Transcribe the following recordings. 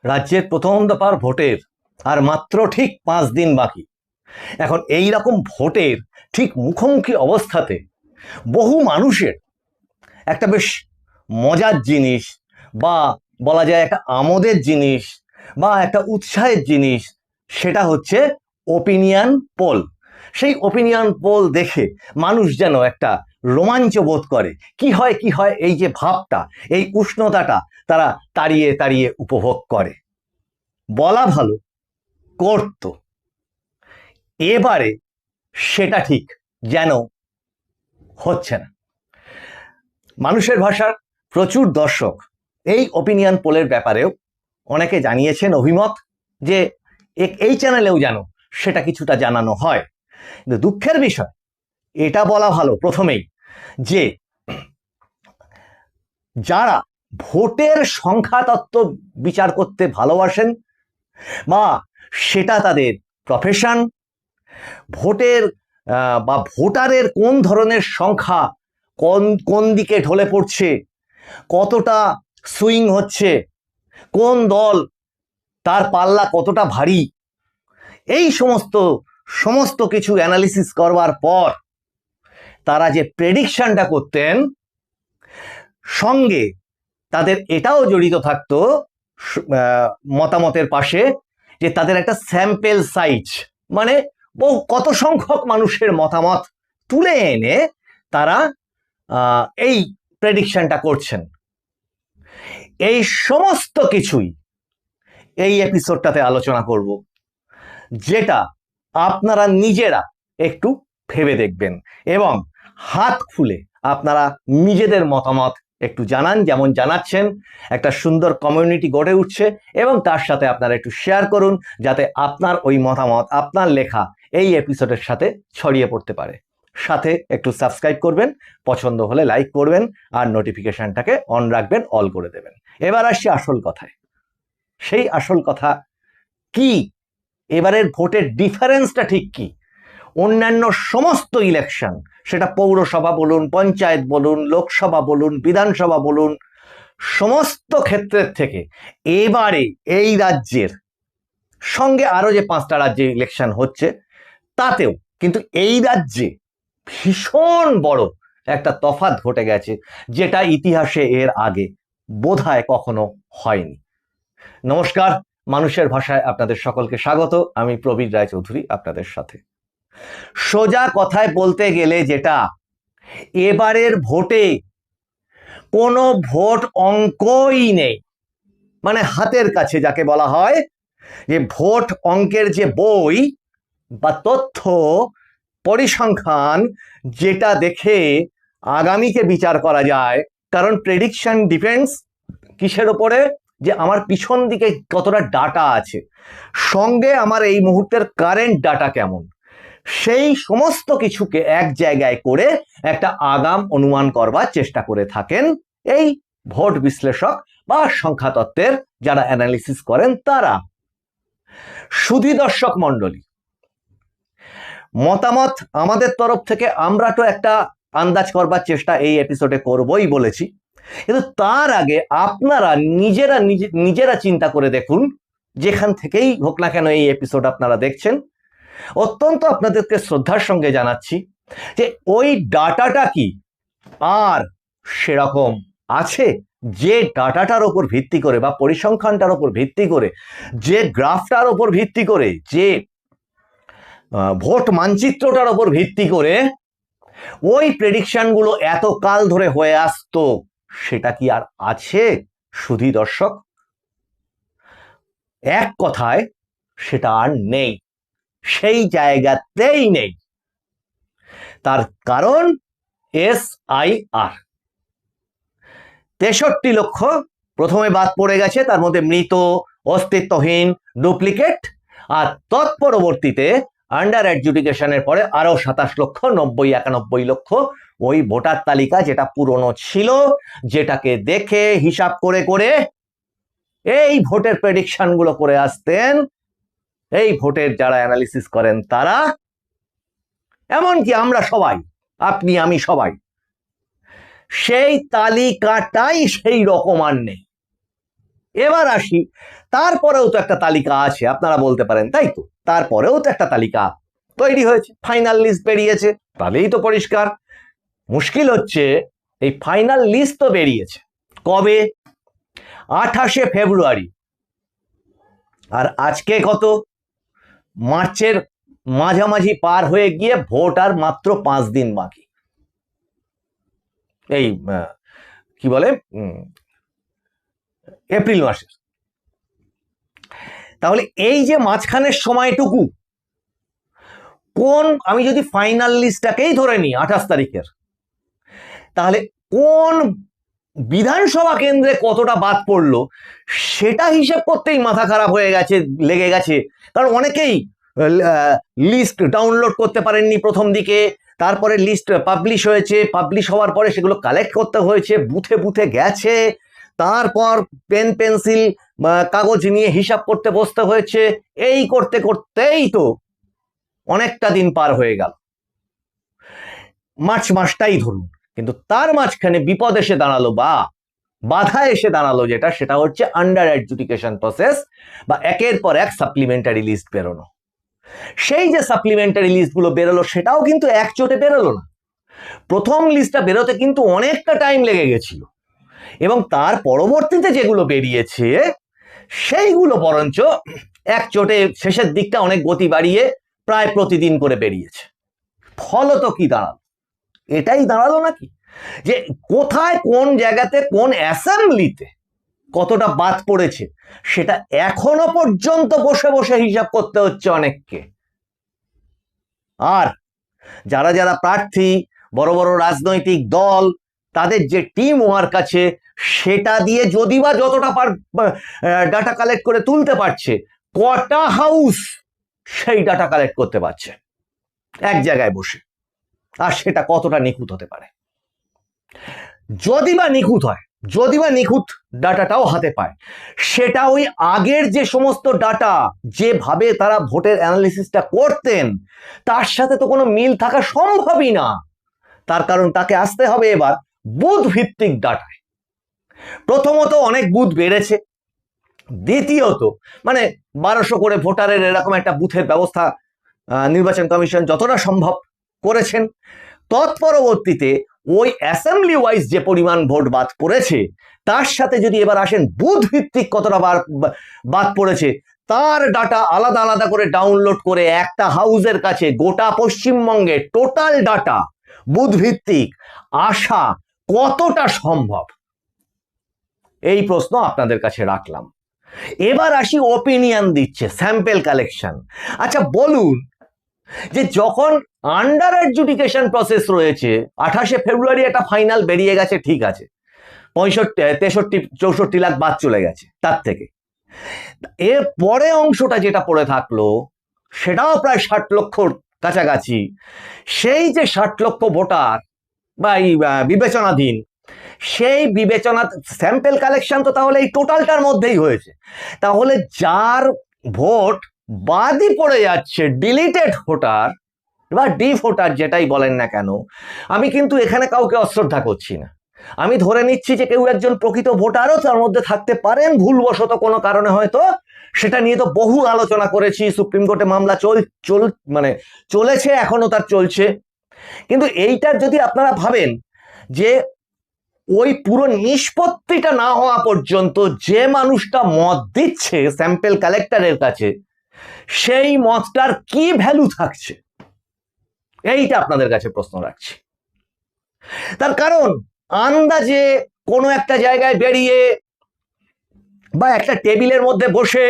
রাজ্যের প্রথম দফার ভোটের আর মাত্র ঠিক 5 দিন বাকি। এখন এই রকম ভোটের ঠিক মুখোমুখি অবস্থাতে বহু মানুষের একটা বেশ মজার জিনিস, বা বলা যায় একটা আমোদের জিনিস, বা একটা উৎসাহের জিনিস, সেটা হচ্ছে ওপিনিয়ন পোল। সেই ওপিনিয়ন পোল দেখে মানুষ যেন একটা রোমাঞ্চ বোধ করে। কি হয় কি হয়, এই যে ভাবটা, এই উষ্ণতাটা তারা তাড়িয়ে তাড়িয়ে উপভোগ করে। বলা ভালো, করত। এবারে সেটা ঠিক যেন হচ্ছে না। মানুষের ভাষার প্রচুর দর্শক এই ওপিনিয়ন পোলের ব্যাপারেও অনেকে জানিয়েছেন অভিমত, যে এই চ্যানেলেও যেন সেটা কিছুটা জানানো হয়। কিন্তু দুঃখের বিষয়, এটা বলা ভালো প্রথমেই, যে যারা ভোটের সংখ্যাতত্ত্ব বিচার করতে ভালোবাসেন, বা সেটা তাদের প্রফেশন, ভোটের বা ভোটারের কোন ধরনের সংখ্যা কোন কোন দিকে ঢলে পড়ছে, কতটা সুইং হচ্ছে, কোন দল তার পাল্লা কতটা ভারী, এই সমস্ত কিছু অ্যানালিসিস করবার পর তারা যে প্রেডিকশনটা করতেন, সঙ্গে তাদের এটাও জড়িত থাকতো মতামতের পাশে, যে তাদের একটা স্যাম্পেল সাইজ, মানে কত সংখ্যক মানুষের মতামত তুলে এনে তারা এই প্রেডিকশনটা করছেন। এই সমস্ত কিছুই এই এপিসোডটাতে আলোচনা করব, যেটা আপনারা নিজেরা একটু ভেবে দেখবেন এবং হাত খুলে আপনারা নিজেদের মতামত একটু জানান, যেমন জানাচ্ছেন। একটা সুন্দর কমিউনিটি গড়ে উঠছে, এবং তার সাথে আপনারা একটু শেয়ার করুন, যাতে আপনার ওই মতামত, আপনার লেখা এই এপিসোডের সাথে ছড়িয়ে পড়তে পারে। সাথে একটু সাবস্ক্রাইব করবেন, পছন্দ হলে লাইক করবেন, আর নোটিফিকেশনটাকে অন রাখবেন, অল করে দেবেন। এবার আসছি আসল কথায়। সেই আসল কথা কি, এবারের ভোটের ডিফারেন্সটা ঠিক কি অন্যান্য সমস্ত ইলেকশন, সেটা পৌরসভা বলুন, পঞ্চায়েত বলুন, লোকসভা বলুন, বিধানসভা বলুন, সমস্ত ক্ষেত্রের থেকে এবারে এই রাজ্যের সঙ্গে আরো যে 5টা রাজ্যে ইলেকশন হচ্ছে, তাতেও কিন্তু এই রাজ্যে ভীষণ বড় একটা তফাৎ ঘটে গেছে, যেটা ইতিহাসে এর আগে বোধহয় কখনো হয়নি। নমস্কার, মানুষের ভাষায় আপনাদের সকলকে স্বাগত। আমি প্রবীর রায়চৌধুরী আপনাদের সাথে। সোজা কথায় বলতে গেলে, যেটা এবারের ভোটে কোনো ভোট অঙ্কই নেই, মানে হাতের কাছে যাকে বলা হয়, যে ভোট অঙ্কের যে বই বা তথ্য পরিসংখ্যান, যেটা দেখে আগামীকে বিচার করা যায়। কারণ প্রেডিকশন ডিপেন্ডস কিসের ওপরে, যে আমার পিছন দিকে কতটা ডাটা আছে, সঙ্গে আমার এই মুহূর্তের কারেন্ট ডাটা কেমন, সেই সমস্ত কিছুকে এক জায়গায় করে একটা আগাম অনুমান করবার চেষ্টা করে থাকেন এই ভোট বিশ্লেষক বা সংখ্যাতত্ত্বের যারা অ্যানালিসিস করেন তারা। সুধী দর্শক মণ্ডলী, মতামত আমাদের তরফ থেকে আমরা তো একটা আন্দাজ করবার চেষ্টা এই এপিসোডে করবই বলেছি, কিন্তু তার আগে আপনারা নিজেরা চিন্তা করে দেখুন, যেখান থেকেই হোক না কেন এই এপিসোড আপনারা দেখছেন, অত্যন্ত আপনাদেরকে শ্রদ্ধার সঙ্গে জানাচ্ছি যে ওই ডাটাটা কি আর সেরকম আছে, যে ডাটাটার ওপর ভিত্তি করে বা পরিসংখ্যানটার ওপর ভিত্তি করে, যে গ্রাফটার ওপর ভিত্তি করে, যে ভোট মানচিত্রটার ওপর ভিত্তি করে ওই প্রেডিকশনগুলো এত কাল ধরে হয়ে আসতো, সেটা কি আর আছে সুধী দর্শক? এক কথায় সেটা আর নেই, সেই জায়গাতেই নেই। তার কারণ SIR 63 লক্ষ প্রথমে বাদ পড়ে গেছে, তার মধ্যে মৃত, অস্তিত্বহীন, ডুপ্লিকেট, আর তৎপরবর্তীতে আন্ডার অ্যাডজুডিকেশনের পরে আরো 27 লক্ষ, 91 লক্ষ ওই ভোটার তালিকা, যেটা পুরনো ছিল, যেটাকে দেখে হিসাব করে করে এই ভোটের প্রেডিকশন গুলো করে আসতেন এই ভোটের যারা অ্যানালিসিস করেন তারা, এমনকি আমরা সবাই, আপনি আমি সবাই। সেই তালিকাটাই সেই রকম আর নেই। এবার আসি, তারপরেও তো একটা তালিকা আছে, আপনারা বলতে পারেন তাই তো, তারপরেও তো একটা তালিকা তৈরি হয়েছে, ফাইনাল লিস্ট বেরিয়েছে, তাহলেই তো পরিষ্কার। মুশকিল হচ্ছে এই ফাইনাল লিস্ট তো বেরিয়েছে কবে? 28শে ফেব্রুয়ারি, আর আজকে কত? মার্চের মাঝামাঝি পার হয়ে গিয়ে ভোট আর মাত্র 5 দিন বাকি। এই কি বলে এপ্রিল মাসের। তাহলে এই যে মাঝখানের সময়টুকু, কোন, আমি যদি ফাইনাল লিস্টটাকেই ধরে নিই 28 তারিখের, তাহলে কোন বিধানসভা কেন্দ্রে কতটা বাদ পড়লো সেটা হিসেব করতেই মাথা খারাপ হয়ে গেছে, লেগে গেছে। কারণ অনেকেই লিস্ট ডাউনলোড করতে পারেননি প্রথম দিকে, তারপরে লিস্ট পাবলিশ হয়েছে, পাবলিশ হওয়ার পরে সেগুলো কালেক্ট করতে হয়েছে, বুথে বুথে গেছে, তারপর পেন পেন্সিল কাগজ নিয়ে হিসাব করতে বসতে হয়েছে। এই করতে করতেই তো অনেকটা দিন পার হয়ে গেল, মার্চ মাসটাই ধরুন। কিন্তু তার মাঝখানে বিপদ এসে দাঁড়ালো বা বাধা এসে দাঁড়ালো যেটা, সেটা হচ্ছে আন্ডার অ্যাডজুডিকেশন প্রসেস বা একের পর এক সাপ্লিমেন্টারি লিস্ট বেরোনো। সেই যে সাপ্লিমেন্টারি লিস্টগুলো বেরোলো সেটাও কিন্তু একচোটে বেরোলো না। প্রথম লিস্টটা বেরোতে কিন্তু অনেকটা টাইম লেগে গেছিল, এবং তার পরবর্তীতে যেগুলো বেরিয়েছে সেইগুলো বরঞ্চ একচোটে শেষের দিকটা অনেক গতি বাড়িয়ে প্রায় প্রতিদিন করে বেরিয়েছে। ফলত কি দাঁড়ালো? এটাই দাঁড়ালো নাকি যে কোথায় কোন জায়গাতে কোন অ্যাসেম্বলিতে কতটা বাদ পড়েছে সেটা এখনো পর্যন্ত বসে বসে হিসাব করতে হচ্ছে অনেককে। আর যারা যারা প্রার্থী, বড় বড় রাজনৈতিক দল, তাদের যে টিম ওয়ার্ক আছে সেটা দিয়ে যদি বা যতটা ডাটা কালেক্ট করে তুলতে পারছে, কটা হাউস সেই ডাটা কালেক্ট করতে পারছে এক জায়গায় বসে, আর সেটা কতটা নিখুঁত হতে পারে? যদি বা নিখুঁত হয়, যদি বা নিখুঁত ডাটাটাও হাতে পায়, সেটা ওই আগের যে সমস্ত ডাটা যেভাবে তারা ভোটের অ্যানালিসিসটা করতেন তার সাথে তো কোনো মিল থাকা সম্ভবই না। তার কারণ তাকে আসতে হবে এবার বুথ ভিত্তিক ডাটায়। প্রথমত অনেক বুথ বেড়েছে, দ্বিতীয়ত মানে 1200 করে ভোটারের এরকম একটা বুথের ব্যবস্থা নির্বাচন কমিশন যতটা সম্ভব করেছেন। তৎপরবর্তীতে ওই অ্যাসেম্বলি ওয়াইজ যে পরিমাণ ভোট বাদ পড়েছে তার সাথে যদি এবার আসেন বুথ ভিত্তিক কতটা বাদ পড়েছে তার ডাটা আলাদা আলাদা করে ডাউনলোড করে একটা হাউসের কাছে গোটা পশ্চিমবঙ্গে টোটাল ডাটা বুথ ভিত্তিক আসা কতটা সম্ভব, এই প্রশ্ন আপনাদের কাছে রাখলাম। এবার আসি ওপিনিয়ন দিচ্ছে, স্যাম্পল কালেকশন। আচ্ছা বলুন, যে যখন আন্ডার অ্যাডজুডিকেশন প্রসেস রয়েছে, 28শে ফেব্রুয়ারি একটা ফাইনাল বেরিয়ে গেছে, ঠিক আছে, 63-64 লাখ বাদ চলে গেছে তার থেকে, এর পরে অংশটা যেটা পড়ে থাকলো সেটাও প্রায় 60 লক্ষর কাছাকাছি। সেই যে 60 লক্ষ ভোটার বা এই বিবেচনাধীন, সেই বিবেচনা স্যাম্পল কালেকশন তো তাহলে এই টোটালটার মধ্যেই হয়েছে। তাহলে যার ভোট বাদই পড়ে যাচ্ছে, ডিলিটেড ভোটার বা ডি ভোটার যেটাই বলেন না কেন, আমি কিন্তু এখানে কাউকে অশ্রদ্ধা করছি না। আমি ধরে নিচ্ছি যে কেউ একজন প্রকৃত ভোটারও তার মধ্যে থাকতে পারেন, ভুলবশত কোনো কারণে হয়তো, সেটা নিয়ে তো বহু আলোচনা করেছি, সুপ্রিম কোর্টে মামলা চলেছে, এখনো তার চলছে। কিন্তু এইটার যদি আপনারা ভাবেন যে ওই পুরো নিষ্পত্তিটা না হওয়া পর্যন্ত যে মানুষটা মত দিচ্ছে স্যাম্পল কালেক্টরের কাছে, সেই মতটার কি ভ্যালু থাকছে, এইটা আপনাদের কাছে প্রশ্ন রাখছি। তার কারণ আন্দাজে কোনো একটা জায়গায় বেরিয়ে বা একটা টেবিলের মধ্যে বসে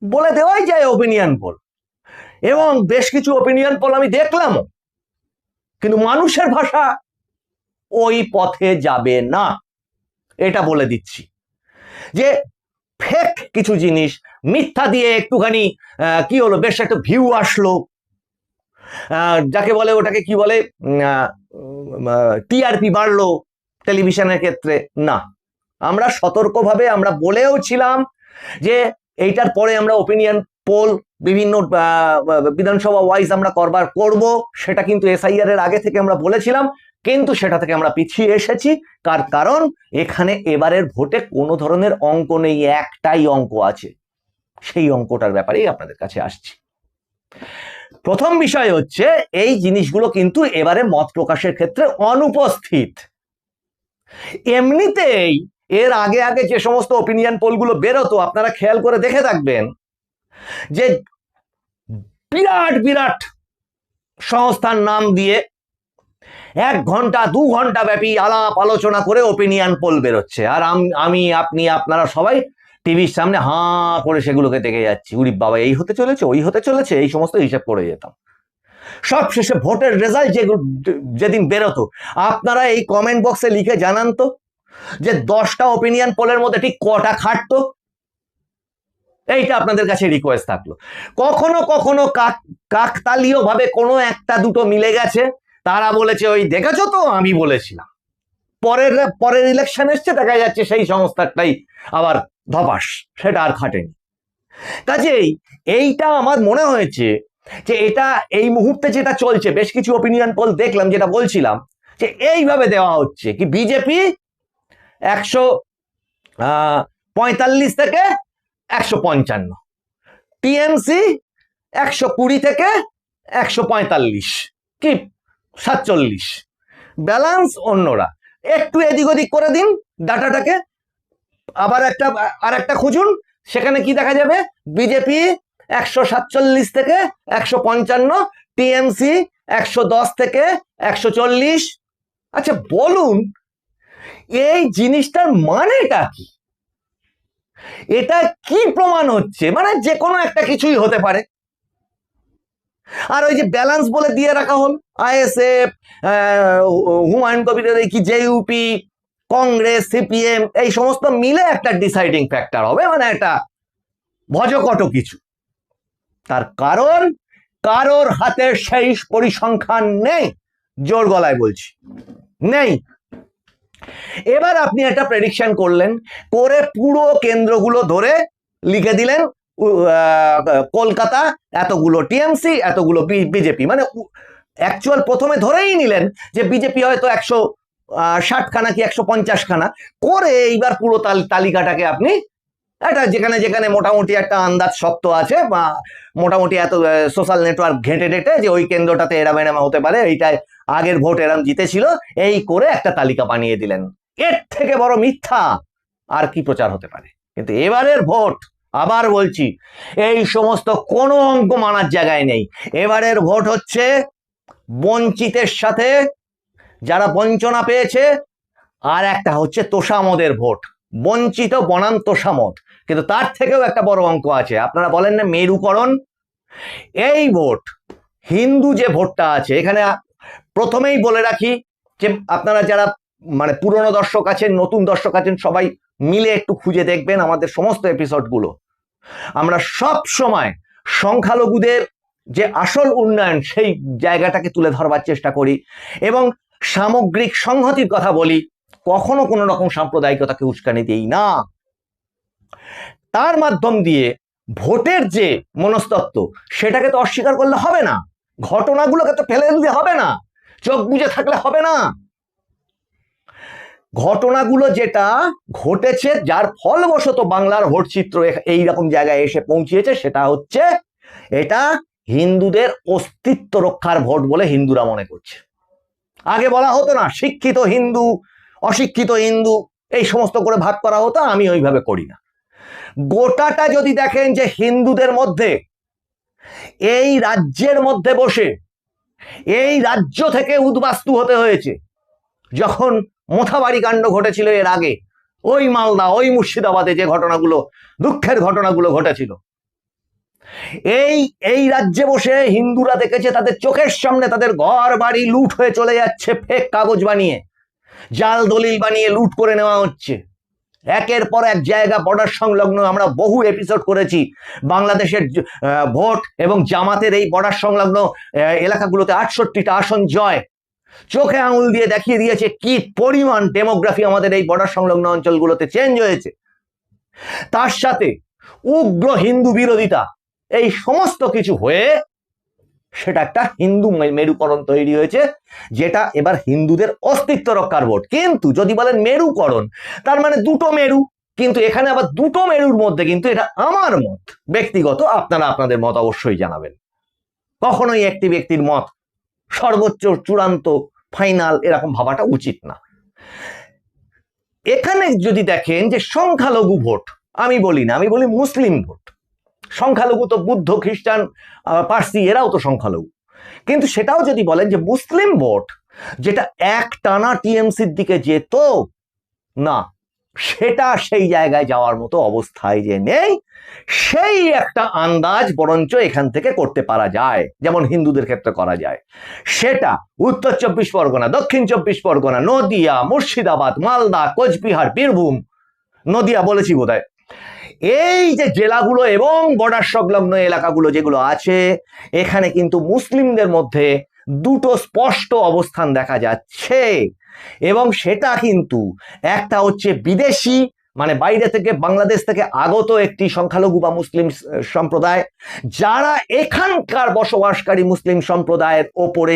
বলে দেওয়াই যায় ওপিনিয়ন পোল, এবং বেশ কিছু ওপিনিয়ন পোল আমি দেখলামও, কিন্তু মানুষের ভাষা ওই পথে যাবে না, এটা বলে দিচ্ছি। যে ফেক কিছু জিনিস মিথ্যা দিয়ে একটুখানি কি হলো, বেশ একটা ভিউ আসলো, যাকে বলে ওটাকে কি বলে, টিআরপি বাড়লো টেলিভিশনের ক্ষেত্রে, না। আমরা সতর্কভাবে আমরা বলেও ছিলাম যে এইটার পরে আমরা ওপিনিয়ন পোল বিভিন্ন বিধানসভা ওয়াইজ আমরা করব, সেটা কিন্তু এসআইআর এর আগে থেকে আমরা বলেছিলাম, কিন্তু সেটা থেকে আমরা পিছিয়ে এসেছি। কারণ এখানে এবারের ভোটে কোনো ধরনের অঙ্ক নেই, একটাই অঙ্ক আছে, সেই অঙ্কটার ব্যাপারেই আপনাদের কাছে আসছি। প্রথম বিষয় হচ্ছে এই জিনিসগুলো কিন্তু এবারে মত প্রকাশের ক্ষেত্রে অনুপস্থিত। এমনিতেই এর আগে আগে যে সমস্ত ওপিনিয়ন পোলগুলো বেরোতো আপনারা খেয়াল করে দেখে থাকবেন যে বিরাট বিরাট সংস্থার নাম দিয়ে 1 ঘন্টা 2 ঘন্টা ব্যাপী আলাপ আলোচনা করে ওপিনিয়ন পোল বেরোচ্ছে, আর আমি আপনি আপনারা সবাই টিভির সামনে হাঁ করে সেগুলোকে দেখে যাচ্ছি, উরি বাবা এই হতে চলেছে ওই হতে চলেছে, এই সমস্ত হিসাব করে যেতাম। সব শেষে ভোটের রেজাল্ট যেদিন বেরোতো আপনারা এই কমেন্ট বক্সে লিখে জানান তো যে 10টা ওপিনিয়ন পোলের মধ্যে ঠিক কটা খাটতো। এইটা আপনাদের কাছে রিকোয়েস্ট থাকলো। কখনো কখনো কাকতালীয় ভাবে কোনো একটা দুটো মিলে গেছে, তারা বলেছে ওই দেখেছো তো আমি বলেছিলাম, পরের ইলেকশন এসছে দেখা যাচ্ছে সেই সংস্থাটাই আবার ধপাস, সেটা আর খাটেনি। কাজেই এইটা আমার মনে হয়েছে যে এটা এই মুহূর্তে যেটা চলছে, বেশ কিছু ওপিনিয়ন পোল দেখলাম যেটা বলছিলাম যে এইভাবে দেওয়া হচ্ছে কি বিজেপি 145 থেকে 155, টিএমসি 120 থেকে 145 কি 47, ব্যালেন্স অন্যরা। একটু এদিক ওদিক করে দিন ডাটাটাকে, আবার আর একটা খুঁজুন, সেখানে কি দেখা যাবে বিজেপি 147 থেকে 155, টিএমসি 110 থেকে 140। আচ্ছা বলুন এই জিনিসটার মানেটা কি? এটা কি প্রমাণ হচ্ছে? মানে যে কোনো একটা কিছুই হতে পারে। আর ওই যে ব্যালেন্স বলে দিয়ে রাখা হল, আইএসএফ, হুমায়ুন কবিরের কি জেইউপি, কংগ্রেস, সিপিএম, এই সমস্ত মিলে একটা ডিসাইডিং ফ্যাক্টর হবে, মানে একটা ভজকট কিছু। তার কারণ কারোর হাতে সেই পরিসংখ্যান নেই, জোর গলায় বলছি নেই। এবার আপনি একটা প্রেডিকশন করলেন, করে পুরো কেন্দ্রগুলো ধরে লিখে দিলেন কলকাতা এতগুলো টিএমসি এতগুলো বিজেপি, মানে অ্যাকচুয়াল প্রথমে ধরেই নিলেন যে বিজেপি হয়তো 160 খানা কি 150 খানা করে, এইবার পুরো তালিকাটাকে আপনি একটা যেখানে যেখানে মোটামুটি একটা আন্দাজ শক্ত আছে বা মোটামুটি এত সোশ্যাল নেটওয়ার্ক ঘেঁটে টেটে যে ওই কেন্দ্রটাতে এরাম এরাম হতে পারে, এইটাই আগের ভোট এরাম জিতেছিল, এই করে একটা তালিকা বানিয়ে দিলেন। এর থেকে বড় মিথ্যা আর কি প্রচার হতে পারে? কিন্তু এবারের ভোট, আবার বলছি, এই সমস্ত কোনো অঙ্ক মানার জায়গায় নেই। এবারের ভোট হচ্ছে বঞ্চিতের সাথে যারা বঞ্চনা পেয়েছে, আর একটা হচ্ছে তোষামদের ভোট, বঞ্চিত বনাম তোষামদ। কিন্তু তার থেকেও একটা বড় অঙ্ক আছে, আপনারা বলেন না মেরুকরণ। এই ভোট, হিন্দু যে ভোটটা আছে, এখানে প্রথমেই বলে রাখি যে আপনারা যারা মানে পুরনো দর্শক আছেন, নতুন দর্শক আছেন, সবাই মিলে একটু খুঁজে দেখবেন আমাদের সমস্ত এপিসোডগুলো। আমরা সব সময় সংখ্যালঘুদের যে আসল উন্নয়ন সেই জায়গাটাকে তুলে ধরবার চেষ্টা করি এবং সামগ্রিক সংহতির কথা বলি, কখনো কোনো রকম সাম্প্রদায়িকতাকে উস্কানি দিই না। তার মাধ্যম দিয়ে ভোটের যে মনস্তত্ত্ব সেটাকে তো অস্বীকার করলে হবে না, ঘটনাগুলোকে তো ফেলে দিলে হবে না, চোখ বুজে থাকলে হবে না। ঘটনাগুলো যেটা ঘটেছে, যার ফলবশত বাংলার ভোট চিত্র এইরকম জায়গায় এসে পৌঁছিয়েছে, সেটা হচ্ছে এটা হিন্দুদের অস্তিত্ব রক্ষার ভোট বলে হিন্দুরা মনে করছে। আগে বলা হতো না শিক্ষিত হিন্দু, অশিক্ষিত হিন্দু, এই সমস্ত করে ভাগ করা হতো, আমি ওইভাবে করি না। গোটাটা যদি দেখেন যে হিন্দুদের মধ্যে এই রাজ্যের মধ্যে বসে এই রাজ্য থেকে উদ্বাস্তু হতে হয়েছে, যখন মোথাবাড়ি কাণ্ড ঘটেছিল এর আগে, ওই মালদা ওই মুর্শিদাবাদে যে ঘটনাগুলো, দুঃখের ঘটনাগুলো ঘটেছিল, এই রাজ্যে বসে হিন্দুরা দেখেছে তাদের চোখের সামনে তাদের ঘর বাড়ি লুট হয়ে চলে যাচ্ছে, ফেক কাগজ বানিয়ে জাল দলিল বানিয়ে লুট করে নেওয়া হচ্ছে। একের পর এক জায়গা বর্ডার সংলগ্ন, আমরা বহু এপিসোড করেছি বাংলাদেশের ভোট এবং জামাতের এই বর্ডার সংলগ্ন এলাকাগুলোতে 68টা আসন জয়, চোখে আঙুল দিয়ে দেখিয়ে দিয়েছে কি পরিমাণ ডেমোগ্রাফি আমাদের এই বর্ডার সংলগ্ন অঞ্চলগুলোতে চেঞ্জ হয়েছে। তার সাথে উগ্র হিন্দু বিরোধিতা, এই সমস্ত কিছু হয়ে সেটা একটা হিন্দু মেরুকরণ তৈরি হয়েছে, যেটা এবার হিন্দুদের অস্তিত্ব রক্ষার ভোট। কিন্তু যদি বলেন মেরুকরণ, তার মানে দুটো মেরু, কিন্তু এখানে আবার দুটো মেরুর মধ্যে কিন্তু, এটা আমার মত ব্যক্তিগত, আপনারা আপনাদের মত অবশ্যই জানাবেন। কখনোই একটি ব্যক্তির মত সর্বোচ্চ চূড়ান্ত ফাইনাল এরকম ভাবাটা উচিত না। এখানে যদি দেখেন যে সংখ্যালঘু ভোট, আমি বলি না, আমি বলি মুসলিম ভোট। সংখ্যালঘু তো বুদ্ধ, খ্রিস্টান, পার্সি, এরাও তো সংখ্যালঘু। কিন্তু সেটাও যদি বলেন যে মুসলিম ভোট যেটা এক টানা টিএমসির দিকে যেত না, সেটা সেই জায়গায় যাওয়ার মতো অবস্থায় যে নেই, সেই একটা আন্দাজ বরঞ্চ এখান থেকে করতে পারা যায়, যেমন হিন্দুদের ক্ষেত্রে করা যায়। সেটা উত্তর 24 পরগনা, দক্ষিণ 24 পরগনা, নদিয়া, মুর্শিদাবাদ, মালদা, কোচবিহার, বীরভূম, নদিয়া বলেছি বোধহয়, এই যে জেলাগুলো এবং বর্ডার সংলগ্ন এলাকাগুলো যেগুলো আছে, এখানে কিন্তু মুসলিমদের মধ্যে দুটো স্পষ্ট অবস্থান দেখা যাচ্ছে। এবং সেটা কিন্তু একটা হচ্ছে বিদেশি, মানে বাইরে থেকে, বাংলাদেশ থেকে আগত একটি সংখ্যালঘু বা মুসলিম সম্প্রদায়, যারা এখানকার বসবাসকারী মুসলিম সম্প্রদায়ের ওপরে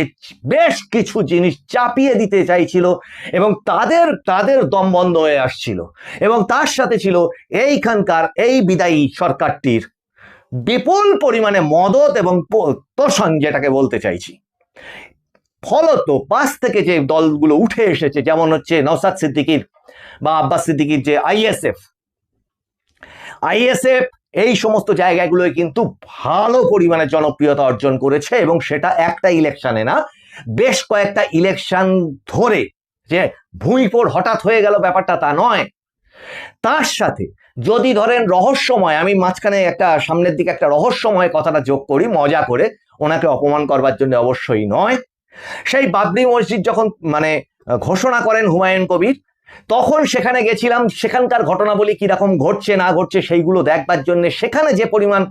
বেশ কিছু জিনিস চাপিয়ে দিতে চাইছিল এবং তাদের দম বন্ধ হয়ে আসছিল। এবং তার সাথে ছিল এইখানকার এই বিদায়ী সরকারটির বিপুল পরিমাণে মদত এবং তোষণ, যেটাকে বলতে চাইছি। ফলত পাশ থেকে যে দলগুলো উঠে এসেছে, যেমন হচ্ছে নওশাদ সিদ্দিকীর বা আব্বাস সিদ্দিকীর যে আইএসএফ, এই সমস্ত জায়গাগুলোয় কিন্তু ভালো পরিমাণে জনপ্রিয়তা অর্জন করেছে। এবং সেটা একটা ইলেকশনে না, বেশ কয়েকটা ইলেকশন ধরে, যে ভূমিপোড় হঠাৎ হয়ে গেল ব্যাপারটা তা নয়। তার সাথে যদি ধরেন রহস্যময়, আমি মাঝখানে একটা সামনের দিকে একটা রহস্যময় কথাটা যোগ করি মজা করে, ওনাকে অপমান করবার জন্য অবশ্যই নয়। সেই বাবরি মসজিদ যখন মানে ঘোষণা করেন হুমায়ুন কবির, তখন সেখানে গেছিলাম, সেখানকার ঘটনাবলী কিরকম ঘটছে না ঘটছে সেইগুলো দেখবার জন্য। সেখানে যে পরিমাণ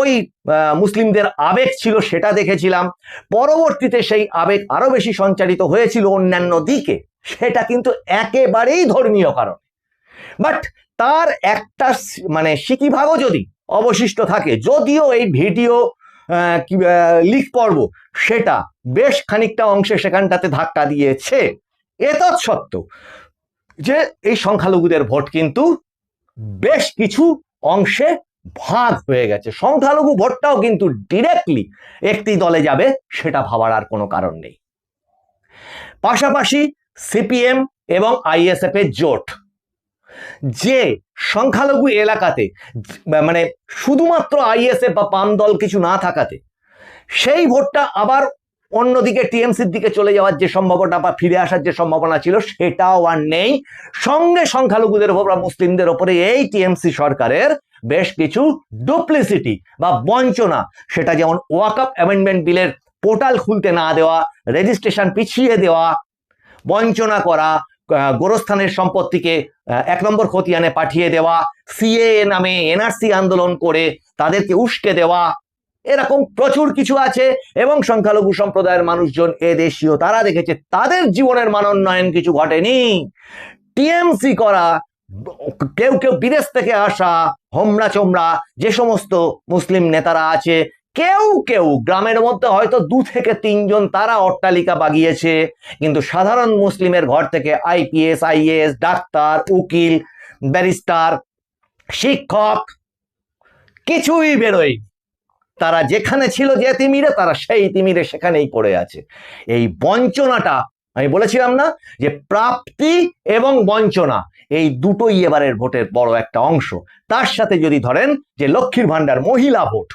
ওই মুসলিমদের আবেগ ছিল সেটা দেখেছিলাম। পরবর্তীতে সেই আবেগ আরো বেশি সঞ্চারিত হয়েছিল অন্যান্য দিকে, সেটা কিন্তু একেবারেই ধর্মীয় কারণ। বাট তার একটা মানে সিকিভাগও যদি অবশিষ্ট থাকে, যদিও এই ভিডিও লিক পর্ব সেটা বেশ খানিকটা অংশে সেখানটাতে ধাক্কা দিয়েছে, এতৎসত্ত্বেও যে এই সংখ্যালঘুদের ভোট কিন্তু বেশ কিছু অংশে ভাগ হয়ে গেছে। সংখ্যালঘু ভোটটাও কিন্তু ডিরেক্টলি একটি দলে যাবে, সেটা ভাবার আর কোনো কারণ নেই। পাশাপাশি সিপিএম এবং আইএসএফ এর জোট, যে সংখ্যালঘু এলাকাতে মানে শুধুমাত্র আইএসএফ বা বাম দল কিছু না থাকাতে সেই ভোটটা আবার অন্যদিকে টিএমসির দিকে চলে যাওয়ার যে সম্ভাবনা বা ফিরে আসার যে সম্ভাবনা ছিল, সেটাও আর নেই। সঙ্গে সংখ্যালঘুদের ওপর বা মুসলিমদের ওপরে এই টিএমসি সরকারের বেশ কিছু ডুপ্লিসিটি বা বঞ্চনা, সেটা যেমন ওয়াকআপ অ্যামেন্ডমেন্ট বিলের পোর্টাল খুলতে না দেওয়া, রেজিস্ট্রেশন পিছিয়ে দেওয়া, বঞ্চনা করা, গোরস্থানের সম্পত্তিকে 1 নম্বর খতিয়ানে পাঠিয়ে দেওয়া, সিএএ নামে এনআরসি আন্দোলন করে তাদেরকে উস্কে দেওয়া, এরকম প্রচুর কিছু আছে। এবং সংখ্যালঘু সম্প্রদায়ের মানুষজন এদেশীয়, তারা দেখেছে তাদের জীবনের মানোন্নয়ন কিছু ঘটেনি। টিএমসি করা, কেউ কেউ বিদেশ থেকে আসা হোমরা চোমরা যে সমস্ত মুসলিম নেতারা আছে, কেউ কেউ গ্রামের মধ্যে হয়তো 2 থেকে 3 জন তারা অট্টালিকা বাগিয়েছে, কিন্তু সাধারণ মুসলিমের ঘর থেকে আইপিএস, আইএএস, ডাক্তার, উকিল, ব্যারিস্টার, শিক্ষক কিছুই বেরোয়। তারা যেখানে ছিল যে তিমিরে, তারা সেই তিমিরে সেখানেই পড়ে আছে। এই বঞ্চনাটা, আমি বলেছিলাম না যে প্রাপ্তি এবং বঞ্চনা, এই দুটোই এবারের ভোটের বড় একটা অংশ। তার সাথে যদি ধরেন যে লক্ষ্মীর ভান্ডার, মহিলা ভোট,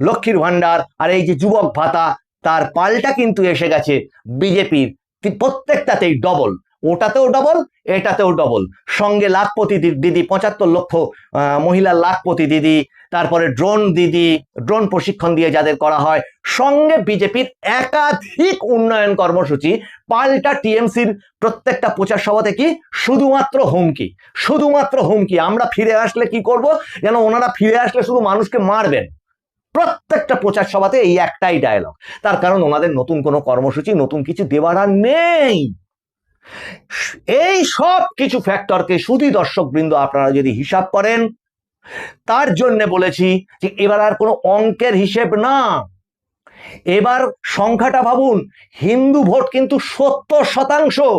লক্ষ্মীর ভান্ডার আর এই যে যুবক ভাতা, তার পাল্টা কিন্তু এসে গেছে বিজেপির প্রত্যেকটাতেই ডবল, ওটাতেও ডবল, এটাতেও ডবল। সঙ্গে লাখপতি দিদি, 75 লক্ষ মহিলার লাখপতি দিদি, তারপরে ড্রোন দিদি, ড্রোন প্রশিক্ষণ দিয়ে যাদের করা হয়, সঙ্গে বিজেপির একাধিক উন্নয়ন কর্মসূচি। পাল্টা টিএমসির প্রত্যেকটা প্রচার সভাতে কি শুধুমাত্র হুমকি, শুধুমাত্র হুমকি। আমরা ফিরে আসলে কি করব, যেন ওনারা ফিরে আসলে শুধু মানুষকে মারবেন। প্রত্যেকটা প্রচার সভাতে এই একটাই ডায়লগ। তার কারণ ওনাদের নতুন কোনো কর্মসূচি, নতুন কিছু দেওয়ার আর নেই। এই সব কিছু ফ্যাক্টরকে শুধু দর্শকবৃন্দ আপনারা যদি হিসাব করেন, তার জন্য বলেছি যে এবার আর কোনো অঙ্কের হিসেব না, এবার সংখ্যাটা ভাবুন, হিন্দু ভোট কিন্তু 70%।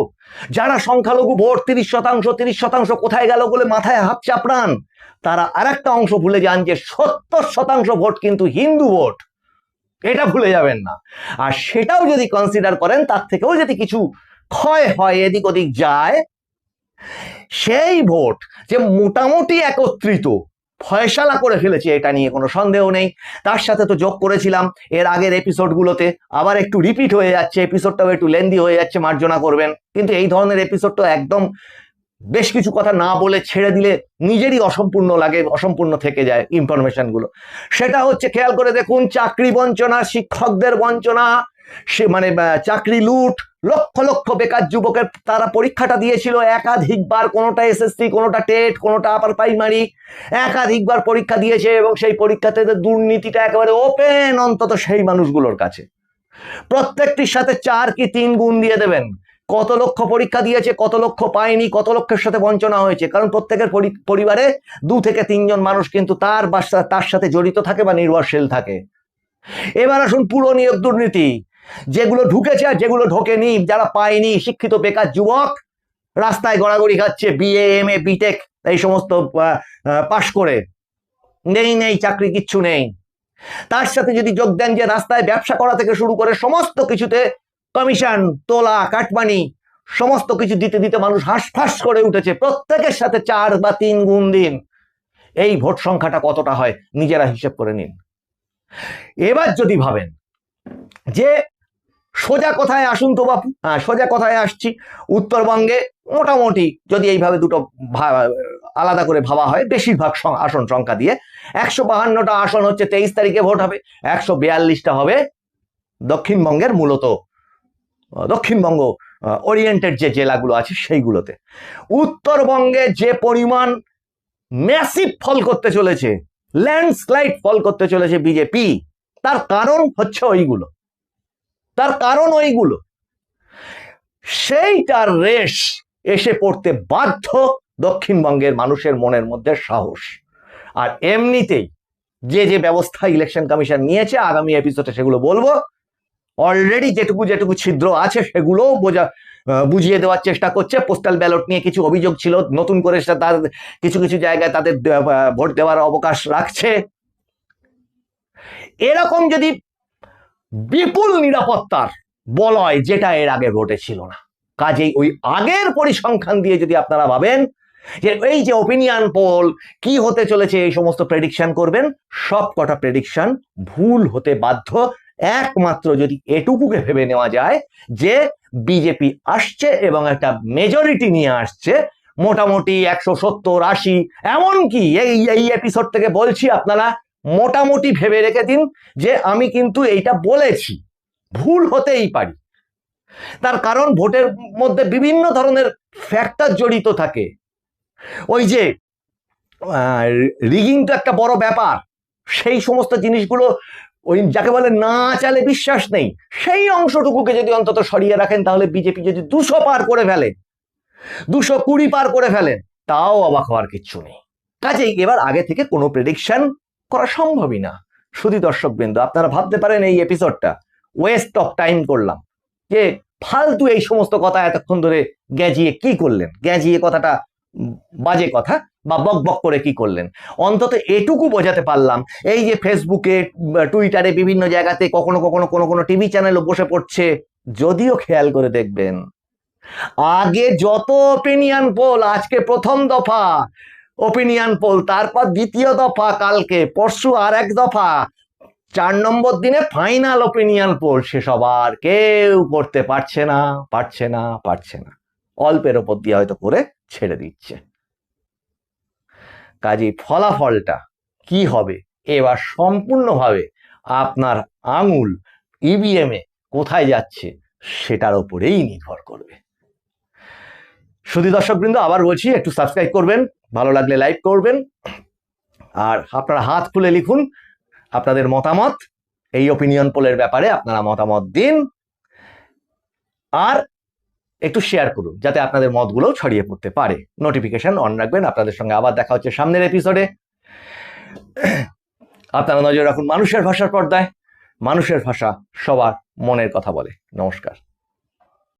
যারা সংখ্যালঘু ভোট 30% কোথায় গেল বলে মাথায় হাত চাপড়ান, তারা আরেকটা অংশ ভুলে যান যে 70% ভোট কিন্তু হিন্দু ভোট, এটা ভুলে যাবেন না। আর সেটাও যদি কনসিডার করেন, তার থেকেও যদি কিছু ক্ষয় হয়, এদিক ওদিক যায়, সেই ভোট যে মোটামুটি একত্রিত ফয়সালা করে ফেলেছে, এটা নিয়ে কোনো সন্দেহ নেই। তার সাথে তো যোগ করেছিলাম এর আগের এপিসোডগুলোতে, আবার একটু রিপিট হয়ে যাচ্ছে, এপিসোডটাও একটু লেন্দি হয়ে যাচ্ছে, মার্জনা করবেন। কিন্তু এই ধরনের এপিসোড তো একদম বেশ কিছু কথা না বলে ছেড়ে দিলে নিজেরই অসম্পূর্ণ লাগে, অসম্পূর্ণ থেকে যায় ইনফরমেশনগুলো। সেটা হচ্ছে, খেয়াল করে দেখুন, চাকরি বঞ্চনা, শিক্ষকদের বঞ্চনা, সে মানে চাকরি লুট, লক্ষ লক্ষ বেকার যুবকের তারা পরীক্ষাটা দিয়েছিল একাধিকবার, কোনোটা এসএসসি, কোনোটা টেট, কোনোটা আপার প্রাইমারি, একাধিকবার পরীক্ষা দিয়েছে, এবং সেই পরীক্ষাতে দুর্নীতিটা একেবারে ওপেন, অন্তত সেই মানুষগুলোর কাছে। প্রত্যেকটির সাথে 4 কি 3 গুণ দিয়ে দেবেন, কত লক্ষ পরীক্ষা দিয়েছে, কত লক্ষ পায়নি, কত লক্ষের সাথে বঞ্চনা হয়েছে, কারণ প্রত্যেকের পরিবারে 2 থেকে 3 জন মানুষ কিন্তু তার সাথে জড়িত থাকে বা নির্ভরশীল থাকে। এবার আসুন পুরো নিয়োগ দুর্নীতি, যেগুলো ঢুকেছে আর যেগুলো ঢোকেনি, যারা পায়নি, শিক্ষিত বেকার যুবক রাস্তায় গড়াগড়ি খাচ্ছে, বিএ এমএ বিটেক এই সমস্ত পাশ করে, নেই চাকরি, কিচ্ছু নেই। তার সাথে যদি যোগ দেন যে রাস্তায় ব্যবসা করা থেকে শুরু করে সমস্ত কিছুতে কমিশন, তোলা, কাটমানি, সমস্ত কিছু দিতে দিতে মানুষ হাঁসফাঁস করে উঠেছে, প্রত্যেকের সাথে 4 বা 3 গুণ দিন, এই ভোট সংখ্যাটা কতটা হয় নিজেরা হিসেব করে নিন। এবার যদি ভাবেন যে সোজা কথায় আসুন তো বাপু, সোজা কথায় আসছি, উত্তরবঙ্গে মোটামুটি যদি এইভাবে দুটো আলাদা করে ভাবা হয়, বেশিরভাগ আসন সংখ্যা দিয়ে 152টা আসন হচ্ছে 23 তারিখে ভোট হবে, 142টা হবে দক্ষিণবঙ্গের, মূলত দক্ষিণবঙ্গ ওরিয়েন্টেড যে জেলাগুলো আছে সেইগুলোতে। উত্তরবঙ্গে যে পরিমাণ ম্যাসিভ ফল করতে চলেছে, ল্যান্ডস্লাইড ফল করতে চলেছে বিজেপি, তার কারণ হচ্ছে ওইগুলো, তার কারণ ওইগুলো। সেইটার রেশ এসে পড়তে বাধ্য দক্ষিণবঙ্গের মানুষের মনের মধ্যে সাহস। আর এমনিতেই যে যে ব্যবস্থা ইলেকশন কমিশন নিয়েছে, আগামী এপিসোডে সেগুলো বলবো, অলরেডি যেটুকু ছিদ্র আছে সেগুলো বুঝিয়ে দেওয়ার চেষ্টা করছে। পোস্টাল ব্যালট নিয়ে কিছু অভিযোগ ছিল, নতুন করে তার কিছু কিছু জায়গায় তাদের ভোট দেওয়ার অবকাশ রাখছে। এরকম যদি বিপুল নিরাপত্তার বলয়, যেটা এর আগে ঘটেছিল না, কাজেই ওই আগের পরিসংখ্যান দিয়ে যদি আপনারা ভাবেন যে এই যে ওপিনিয়ন পোল কি হতে চলেছে, এই সমস্ত প্রেডিকশন করবেন, সব কটা প্রেডিকশন ভুল হতে বাধ্য, একমাত্র যদি এটুকুকে ভেবে নেওয়া যায় যে বিজেপি আসছে এবং একটা মেজরিটি নিয়ে আসছে, মোটামুটি 170-80, এমনকি এই এপিসোড থেকে বলছি, আপনারা মোটামুটি ভেবে রেখে দিন যে আমি কিন্তু এইটা বলেছি, ভুল হতেই পারি। তার কারণ ভোটের মধ্যে বিভিন্ন ধরনের ফ্যাক্টর জড়িত থাকে। ওই যে রিগিং তো একটা বড় ব্যাপার, সেই সমস্ত জিনিসগুলো, ওই যাকে বলে না চালে বিশ্বাস নেই, সেই অংশটুকুকে যদি অন্তত সরিয়ে রাখেন, তাহলে বিজেপি যদি 200 পার করে ফেলে, 220 পার করে ফেলেন, তাও অবাক হওয়ার কিচ্ছু নেই। কাজেই এবার আগে থেকে কোনো প্রেডিকশন করা সম্ভবই না। শুধু দর্শকবৃন্দ, আপনারা ভাবতে পারেন এই এপিসোডটা ওয়েস্ট অফ টাইম করলাম, যে ফালতু এই সমস্ত কথা এতক্ষণ ধরে গ্যাজিয়ে কি করলেন, গ্যাজিয়ে কথাটা বাজে কথা, বা বক বক করে কি করলেন। অন্তত এটুকু বোঝাতে পারলাম, এই যে ফেসবুকে, টুইটারে, বিভিন্ন জায়গাতে কখনো কখনো কোনো টিভি চ্যানেলও বসে পড়ছে, যদিও খেয়াল করে দেখবেন আগে যত ওপিনিয়ন পোল, আজকে প্রথম দফা ওপিনিয়ন পোল, তারপর দ্বিতীয় দফা, কালকে পরশু আর এক দফা, 4 নম্বর দিনে ফাইনাল ওপিনিয়ন পোল, সেসব আর কেউ করতে পারছে না, অল্পের ওপর দিয়ে হয়তো করে ছেড়ে দিচ্ছে। কাজেই ফলাফলটা কি হবে এবার সম্পূর্ণভাবে আপনার আঙুল ইভিএম এ কোথায় যাচ্ছে সেটার উপরেই নির্ভর করবে। শুধু দর্শকবৃন্দ, আবার বলছি, একটু সাবস্ক্রাইব করবেন, ভালো লাগলে লাইক করবেন, আর আপনারা হাত খুলে লিখুন আপনাদের মতামত, এই ওপিনিয়ন পোলের ব্যাপারে আপনারা মতামত দিন, আর একটু শেয়ার করুন যাতে আপনাদের মতগুলো ছড়িয়ে পড়তে পারে। নোটিফিকেশন অন রাখবেন। আপনাদের সঙ্গে আবার দেখা হচ্ছে সামনের এপিসোডে। আপনারা নজর রাখুন মানুষের ভাষার পর্দায়। মানুষের ভাষা সবার মনের কথা বলে। নমস্কার।